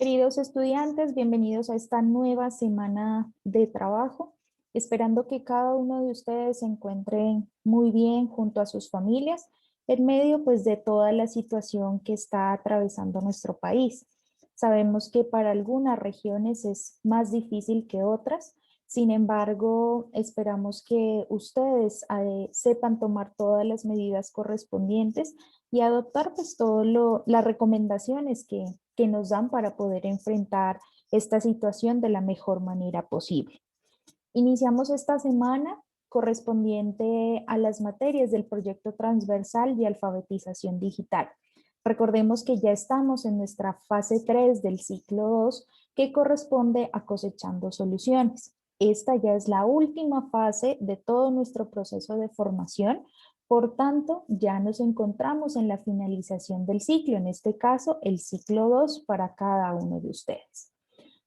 Queridos estudiantes, bienvenidos a esta nueva semana de trabajo, esperando que cada uno de ustedes se encuentre muy bien junto a sus familias, en medio pues de toda la situación que está atravesando nuestro país. Sabemos que para algunas regiones es más difícil que otras, sin embargo, esperamos que ustedes sepan tomar todas las medidas correspondientes y adoptar pues todas las recomendaciones que nos dan para poder enfrentar esta situación de la mejor manera posible. Iniciamos esta semana correspondiente a las materias del proyecto transversal de alfabetización digital. Recordemos que ya estamos en nuestra fase 3 del ciclo 2 que corresponde a cosechando soluciones. Esta ya es la última fase de todo nuestro proceso de formación, por tanto, ya nos encontramos en la finalización del ciclo, en este caso el ciclo 2 para cada uno de ustedes.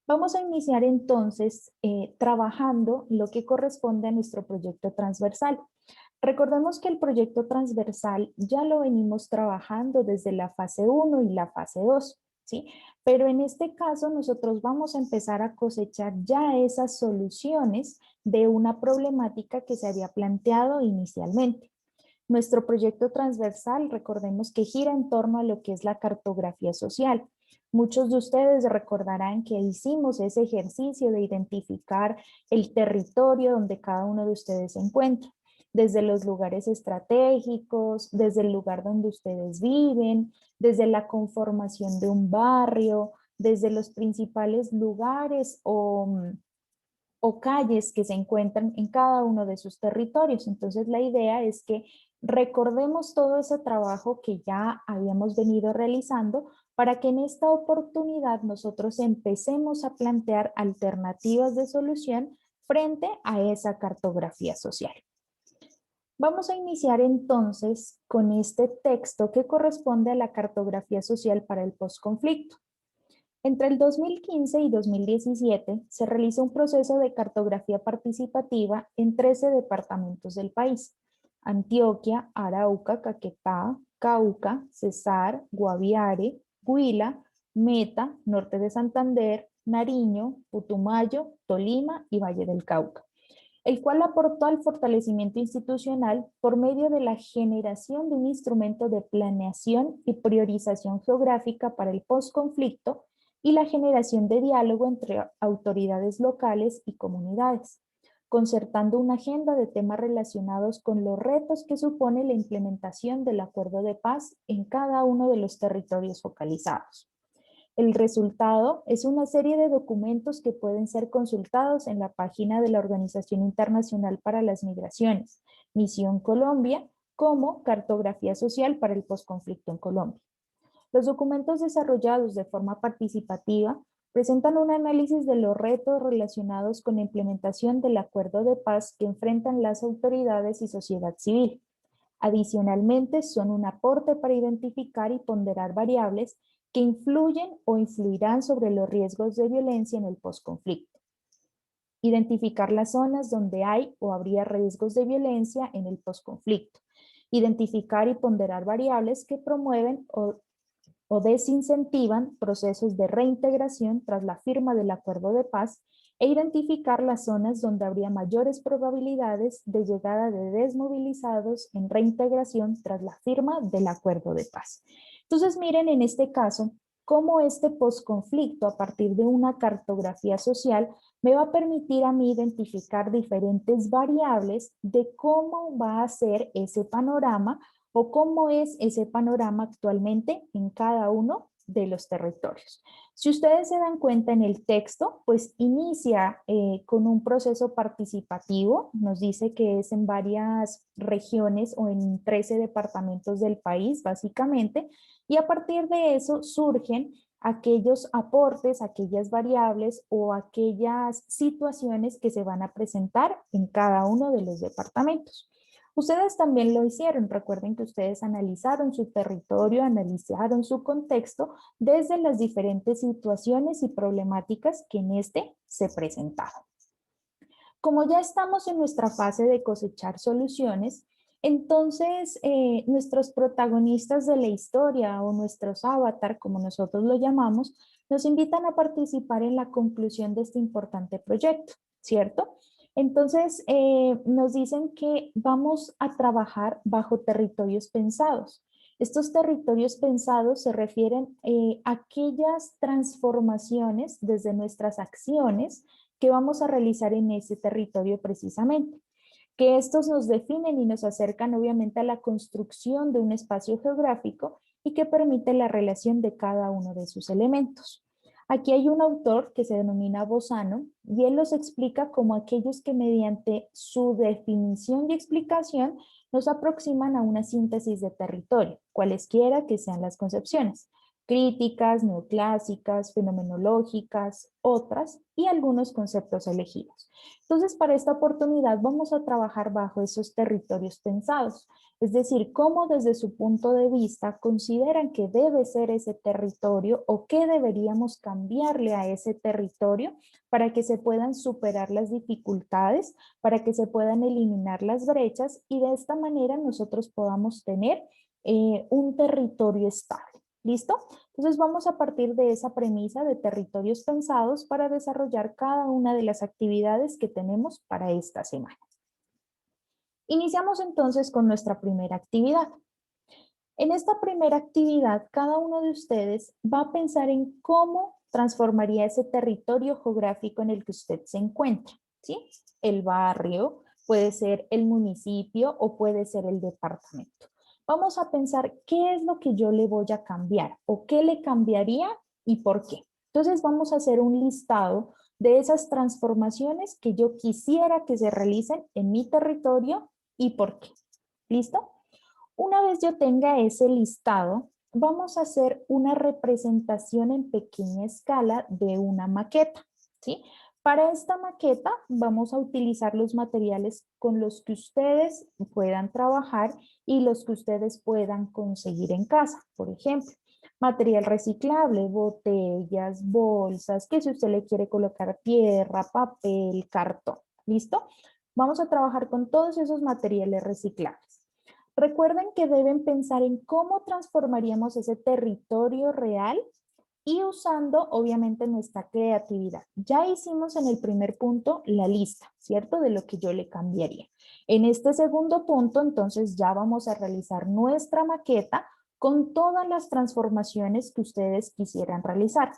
Vamos a iniciar entonces trabajando lo que corresponde a nuestro proyecto transversal. Recordemos que el proyecto transversal ya lo venimos trabajando desde la fase 1 y la fase 2, ¿sí? Pero en este caso nosotros vamos a empezar a cosechar ya esas soluciones de una problemática que se había planteado inicialmente. Nuestro proyecto transversal, recordemos que gira en torno a lo que es la cartografía social. Muchos de ustedes recordarán que hicimos ese ejercicio de identificar el territorio donde cada uno de ustedes se encuentra, desde los lugares estratégicos, desde el lugar donde ustedes viven, desde la conformación de un barrio, desde los principales lugares o calles que se encuentran en cada uno de sus territorios. Entonces la idea es que recordemos todo ese trabajo que ya habíamos venido realizando para que en esta oportunidad nosotros empecemos a plantear alternativas de solución frente a esa cartografía social. Vamos a iniciar entonces con este texto que corresponde a la cartografía social para el posconflicto. Entre el 2015 y 2017 se realizó un proceso de cartografía participativa en 13 departamentos del país: Antioquia, Arauca, Caquetá, Cauca, Cesar, Guaviare, Huila, Meta, Norte de Santander, Nariño, Putumayo, Tolima y Valle del Cauca, el cual aportó al fortalecimiento institucional por medio de la generación de un instrumento de planeación y priorización geográfica para el posconflicto y la generación de diálogo entre autoridades locales y comunidades, concertando una agenda de temas relacionados con los retos que supone la implementación del acuerdo de paz en cada uno de los territorios focalizados. El resultado es una serie de documentos que pueden ser consultados en la página de la Organización Internacional para las Migraciones, Misión Colombia, como Cartografía Social para el Posconflicto en Colombia. Los documentos desarrollados de forma participativa presentan un análisis de los retos relacionados con la implementación del acuerdo de paz que enfrentan las autoridades y sociedad civil. Adicionalmente, son un aporte para identificar y ponderar variables que influyen o influirán sobre los riesgos de violencia en el posconflicto. Identificar las zonas donde hay o habría riesgos de violencia en el posconflicto. Identificar y ponderar variables que promueven o desincentivan procesos de reintegración tras la firma del acuerdo de paz e identificar las zonas donde habría mayores probabilidades de llegada de desmovilizados en reintegración tras la firma del acuerdo de paz. Entonces miren en este caso cómo este posconflicto a partir de una cartografía social me va a permitir a mí identificar diferentes variables de cómo va a ser ese panorama o cómo es ese panorama actualmente en cada uno de los territorios. Si ustedes se dan cuenta en el texto, pues inicia con un proceso participativo, nos dice que es en varias regiones o en 13 departamentos del país, básicamente, y a partir de eso surgen aquellos aportes, aquellas variables o aquellas situaciones que se van a presentar en cada uno de los departamentos. Ustedes también lo hicieron, recuerden que ustedes analizaron su territorio, analizaron su contexto desde las diferentes situaciones y problemáticas que en este se presentaron. Como ya estamos en nuestra fase de cosechar soluciones, entonces nuestros protagonistas de la historia o nuestros avatar, como nosotros lo llamamos, nos invitan a participar en la conclusión de este importante proyecto, ¿cierto? Entonces, nos dicen que vamos a trabajar bajo territorios pensados. Estos territorios pensados se refieren a aquellas transformaciones desde nuestras acciones que vamos a realizar en ese territorio precisamente, que estos nos definen y nos acercan obviamente a la construcción de un espacio geográfico y que permite la relación de cada uno de sus elementos. Aquí hay un autor que se denomina Bozano y él los explica como aquellos que mediante su definición y explicación nos aproximan a una síntesis de territorio, cualesquiera que sean las concepciones, críticas, neoclásicas, fenomenológicas, otras y algunos conceptos elegidos. Entonces, para esta oportunidad vamos a trabajar bajo esos territorios pensados, es decir, cómo desde su punto de vista consideran que debe ser ese territorio o qué deberíamos cambiarle a ese territorio para que se puedan superar las dificultades, para que se puedan eliminar las brechas y de esta manera nosotros podamos tener un territorio estable. ¿Listo? Entonces vamos a partir de esa premisa de territorios pensados para desarrollar cada una de las actividades que tenemos para esta semana. Iniciamos entonces con nuestra primera actividad. En esta primera actividad, cada uno de ustedes va a pensar en cómo transformaría ese territorio geográfico en el que usted se encuentra, ¿sí? El barrio, puede ser el municipio o puede ser el departamento. Vamos a pensar qué es lo que yo le voy a cambiar o qué le cambiaría y por qué. Entonces vamos a hacer un listado de esas transformaciones que yo quisiera que se realicen en mi territorio y por qué. ¿Listo? Una vez yo tenga ese listado, vamos a hacer una representación en pequeña escala de una maqueta, ¿sí? Para esta maqueta vamos a utilizar los materiales con los que ustedes puedan trabajar y los que ustedes puedan conseguir en casa. Por ejemplo, material reciclable, botellas, bolsas, que si usted le quiere colocar tierra, papel, cartón. ¿Listo? Vamos a trabajar con todos esos materiales reciclables. Recuerden que deben pensar en cómo transformaríamos ese territorio real y usando obviamente nuestra creatividad. Ya hicimos en el primer punto la lista, ¿cierto? De lo que yo le cambiaría. En este segundo punto, entonces ya vamos a realizar nuestra maqueta con todas las transformaciones que ustedes quisieran realizar.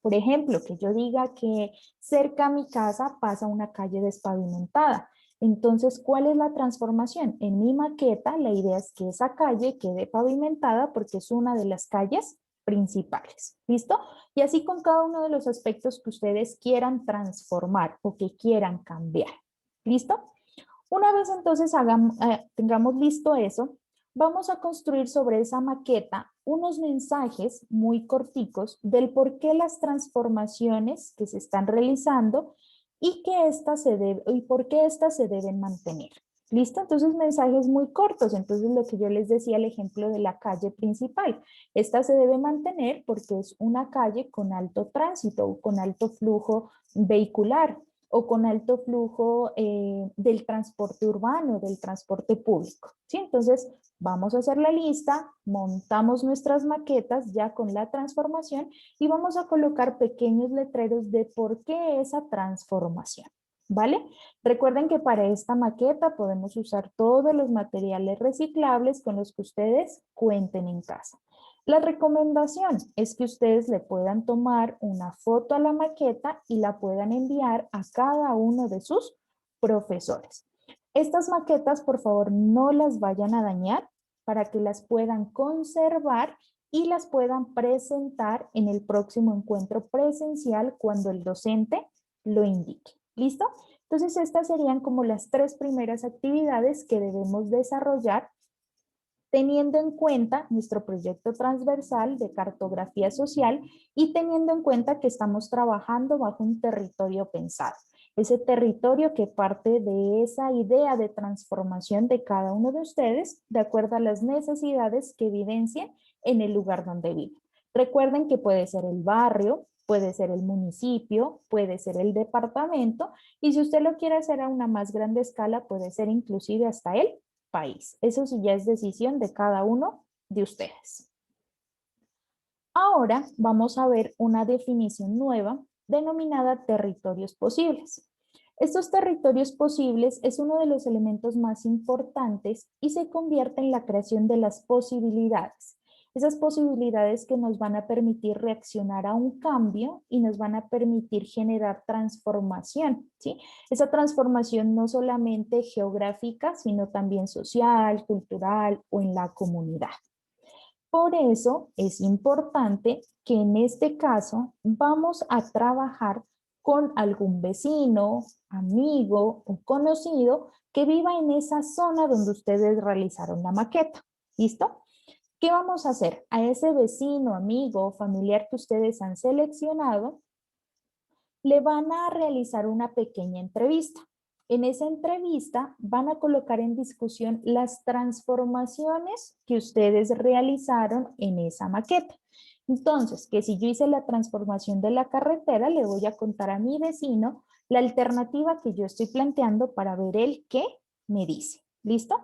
Por ejemplo, que yo diga que cerca a mi casa pasa una calle despavimentada. Entonces, ¿cuál es la transformación? En mi maqueta, la idea es que esa calle quede pavimentada porque es una de las calles principales. ¿Listo? Y así con cada uno de los aspectos que ustedes quieran transformar o que quieran cambiar. ¿Listo? Una vez entonces tengamos listo eso, vamos a construir sobre esa maqueta unos mensajes muy corticos del por qué las transformaciones que se están realizando y, y por qué estas se deben mantener. ¿Listo? Entonces mensajes muy cortos. Entonces lo que yo les decía, el ejemplo de la calle principal. Esta se debe mantener porque es una calle con alto tránsito, con alto flujo vehicular o con alto flujo del transporte urbano, del transporte público. ¿Sí? Entonces, vamos a hacer la lista, montamos nuestras maquetas ya con la transformación y vamos a colocar pequeños letreros de por qué esa transformación. ¿Vale? Recuerden que para esta maqueta podemos usar todos los materiales reciclables con los que ustedes cuenten en casa. La recomendación es que ustedes le puedan tomar una foto a la maqueta y la puedan enviar a cada uno de sus profesores. Estas maquetas, por favor, no las vayan a dañar para que las puedan conservar y las puedan presentar en el próximo encuentro presencial cuando el docente lo indique. ¿Listo? Entonces, estas serían como las 3 primeras actividades que debemos desarrollar teniendo en cuenta nuestro proyecto transversal de cartografía social y teniendo en cuenta que estamos trabajando bajo un territorio pensado. Ese territorio que parte de esa idea de transformación de cada uno de ustedes de acuerdo a las necesidades que evidencien en el lugar donde viven. Recuerden que puede ser el barrio, puede ser el municipio, puede ser el departamento y si usted lo quiere hacer a una más grande escala puede ser inclusive hasta el país. Eso sí ya es decisión de cada uno de ustedes. Ahora vamos a ver una definición nueva denominada territorios posibles. Estos territorios posibles es uno de los elementos más importantes y se convierte en la creación de las posibilidades. Esas posibilidades que nos van a permitir reaccionar a un cambio y nos van a permitir generar transformación, ¿sí? Esa transformación no solamente geográfica, sino también social, cultural o en la comunidad. Por eso es importante que en este caso vamos a trabajar con algún vecino, amigo o conocido que viva en esa zona donde ustedes realizaron la maqueta. ¿Listo? ¿Qué vamos a hacer? A ese vecino, amigo o familiar que ustedes han seleccionado, le van a realizar una pequeña entrevista. En esa entrevista van a colocar en discusión las transformaciones que ustedes realizaron en esa maqueta. Entonces, que si yo hice la transformación de la carretera, le voy a contar a mi vecino la alternativa que yo estoy planteando para ver él qué me dice. ¿Listo?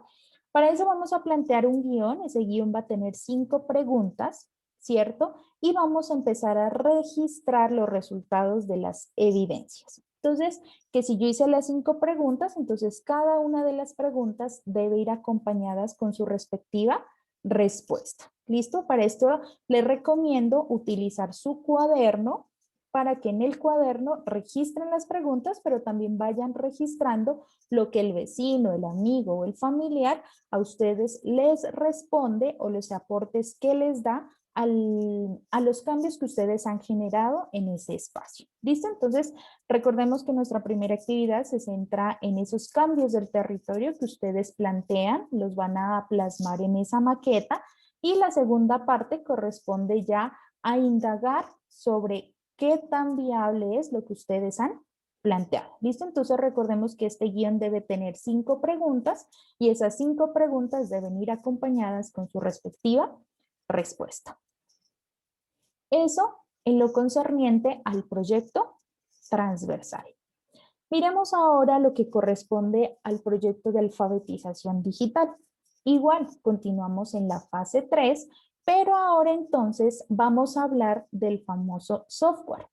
Para eso vamos a plantear un guión. Ese guión va a tener 5 preguntas, ¿cierto? Y vamos a empezar a registrar los resultados de las evidencias. Entonces, que si yo hice las 5 preguntas, entonces cada una de las preguntas debe ir acompañadas con su respectiva respuesta. ¿Listo? Para esto les recomiendo utilizar su cuaderno para que en el cuaderno registren las preguntas, pero también vayan registrando lo que el vecino, el amigo o el familiar a ustedes les responde o los aportes que les da a los cambios que ustedes han generado en ese espacio. ¿Listo? Entonces, recordemos que nuestra primera actividad se centra en esos cambios del territorio que ustedes plantean, los van a plasmar en esa maqueta, y la segunda parte corresponde ya a indagar sobre qué tan viable es lo que ustedes han planteado. ¿Listo? Entonces recordemos que este guión debe tener 5 preguntas y esas 5 preguntas deben ir acompañadas con su respectiva respuesta. Eso en lo concerniente al proyecto transversal. Miremos ahora lo que corresponde al proyecto de alfabetización digital. Igual, continuamos en la fase 3, pero ahora entonces vamos a hablar del famoso software.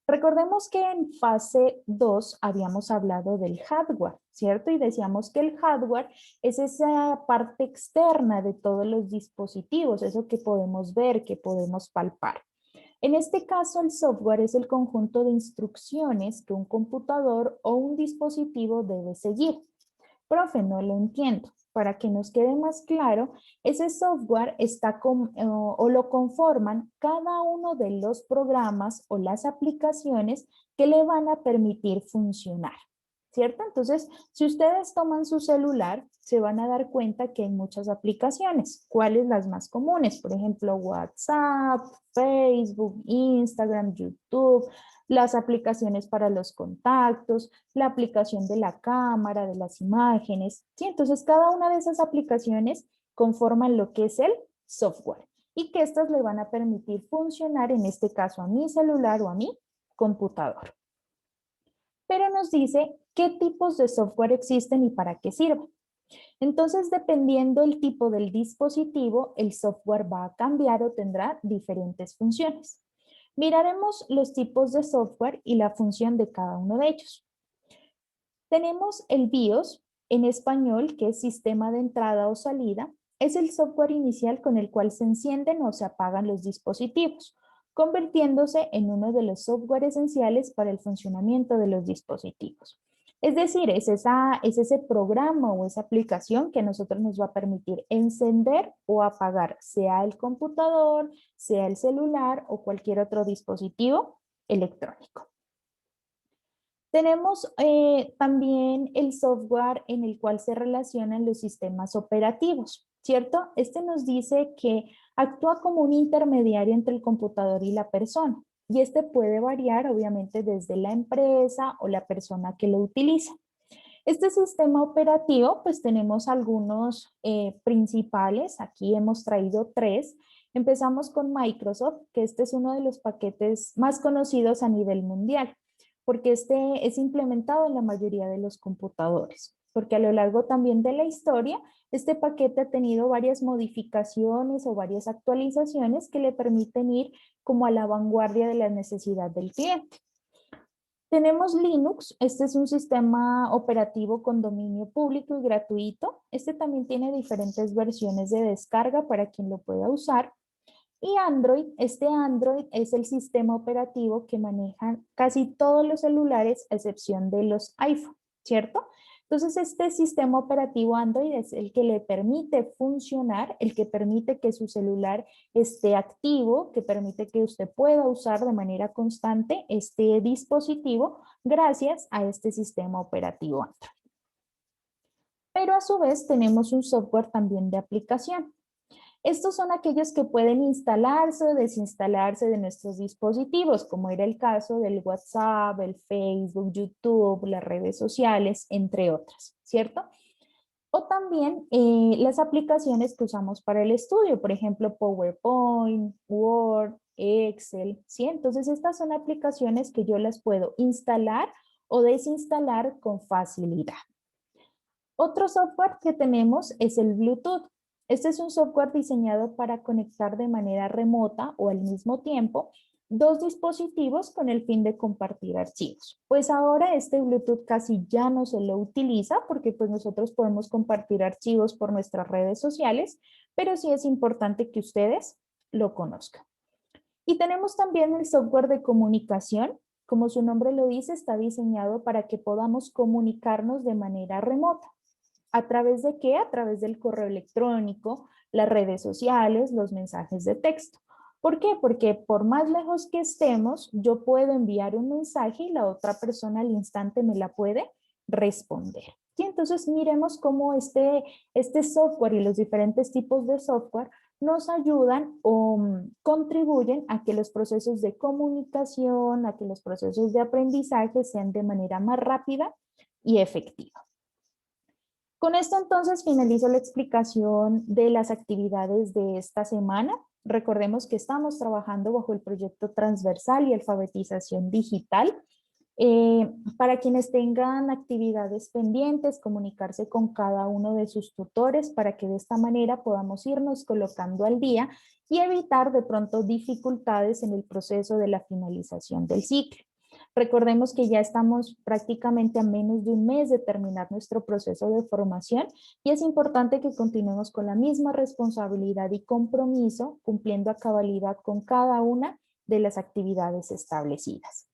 Recordemos que en fase 2 habíamos hablado del hardware, ¿cierto? Y decíamos que el hardware es esa parte externa de todos los dispositivos, eso que podemos ver, que podemos palpar. En este caso, el software es el conjunto de instrucciones que un computador o un dispositivo debe seguir. Profe, no lo entiendo. Para que nos quede más claro, ese software está o lo conforman cada uno de los programas o las aplicaciones que le van a permitir funcionar, ¿cierto? Entonces, si ustedes toman su celular, se van a dar cuenta que hay muchas aplicaciones. ¿Cuáles las más comunes? Por ejemplo, WhatsApp, Facebook, Instagram, YouTube, las aplicaciones para los contactos, la aplicación de la cámara, de las imágenes, ¿sí? Entonces, cada una de esas aplicaciones conforman lo que es el software y que estas le van a permitir funcionar, en este caso, a mi celular o a mi computador. Pero nos dice qué tipos de software existen y para qué sirven. Entonces, dependiendo del tipo del dispositivo, el software va a cambiar o tendrá diferentes funciones. Miraremos los tipos de software y la función de cada uno de ellos. Tenemos el BIOS, en español, que es sistema de entrada o salida. Es el software inicial con el cual se encienden o se apagan los dispositivos, convirtiéndose en uno de los software esenciales para el funcionamiento de los dispositivos. Es decir, es ese programa o esa aplicación que a nosotros nos va a permitir encender o apagar, sea el computador, sea el celular o cualquier otro dispositivo electrónico. Tenemos también el software en el cual se relacionan los sistemas operativos, ¿cierto? Este nos dice que actúa como un intermediario entre el computador y la persona. Y este puede variar, obviamente, desde la empresa o la persona que lo utiliza. Este sistema operativo, pues tenemos algunos principales. Aquí hemos traído 3. Empezamos con Microsoft, que este es uno de los paquetes más conocidos a nivel mundial, porque este es implementado en la mayoría de los computadores. porque a lo largo también de la historia, este paquete ha tenido varias modificaciones o varias actualizaciones que le permiten ir como a la vanguardia de la necesidad del cliente. Tenemos Linux, este es un sistema operativo con dominio público y gratuito. Este también tiene diferentes versiones de descarga para quien lo pueda usar. Y Android, este Android es el sistema operativo que manejan casi todos los celulares a excepción de los iPhone, ¿cierto? Entonces, este sistema operativo Android es el que le permite funcionar, el que permite que su celular esté activo, que permite que usted pueda usar de manera constante este dispositivo gracias a este sistema operativo Android. Pero a su vez tenemos un software también de aplicación. Estos son aquellos que pueden instalarse o desinstalarse de nuestros dispositivos, como era el caso del WhatsApp, el Facebook, YouTube, las redes sociales, entre otras, ¿cierto? O también las aplicaciones que usamos para el estudio, por ejemplo, PowerPoint, Word, Excel, ¿sí? Entonces, estas son aplicaciones que yo las puedo instalar o desinstalar con facilidad. Otro software que tenemos es el Bluetooth. Este es un software diseñado para conectar de manera remota o al mismo tiempo dos dispositivos con el fin de compartir archivos. Pues ahora este Bluetooth casi ya no se lo utiliza porque pues nosotros podemos compartir archivos por nuestras redes sociales, pero sí es importante que ustedes lo conozcan. Y tenemos también el software de comunicación. Como su nombre lo dice, está diseñado para que podamos comunicarnos de manera remota. ¿A través de qué? A través del correo electrónico, las redes sociales, los mensajes de texto. ¿Por qué? Porque por más lejos que estemos, yo puedo enviar un mensaje y la otra persona al instante me la puede responder. ¿Sí? Entonces miremos cómo este software y los diferentes tipos de software nos ayudan o contribuyen a que los procesos de comunicación, a que los procesos de aprendizaje sean de manera más rápida y efectiva. Con esto entonces finalizo la explicación de las actividades de esta semana. Recordemos que estamos trabajando bajo el proyecto transversal y alfabetización digital. Para quienes tengan actividades pendientes, comunicarse con cada uno de sus tutores para que de esta manera podamos irnos colocando al día y evitar de pronto dificultades en el proceso de la finalización del ciclo. Recordemos que ya estamos prácticamente a menos de un mes de terminar nuestro proceso de formación y es importante que continuemos con la misma responsabilidad y compromiso, cumpliendo a cabalidad con cada una de las actividades establecidas.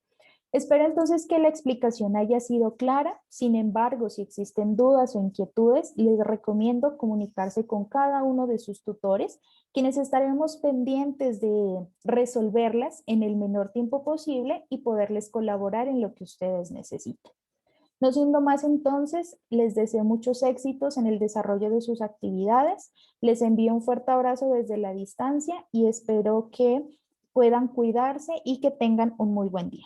Espero entonces que la explicación haya sido clara. Sin embargo, si existen dudas o inquietudes, les recomiendo comunicarse con cada uno de sus tutores, quienes estaremos pendientes de resolverlas en el menor tiempo posible y poderles colaborar en lo que ustedes necesiten. No siendo más entonces, les deseo muchos éxitos en el desarrollo de sus actividades. Les envío un fuerte abrazo desde la distancia y espero que puedan cuidarse y que tengan un muy buen día.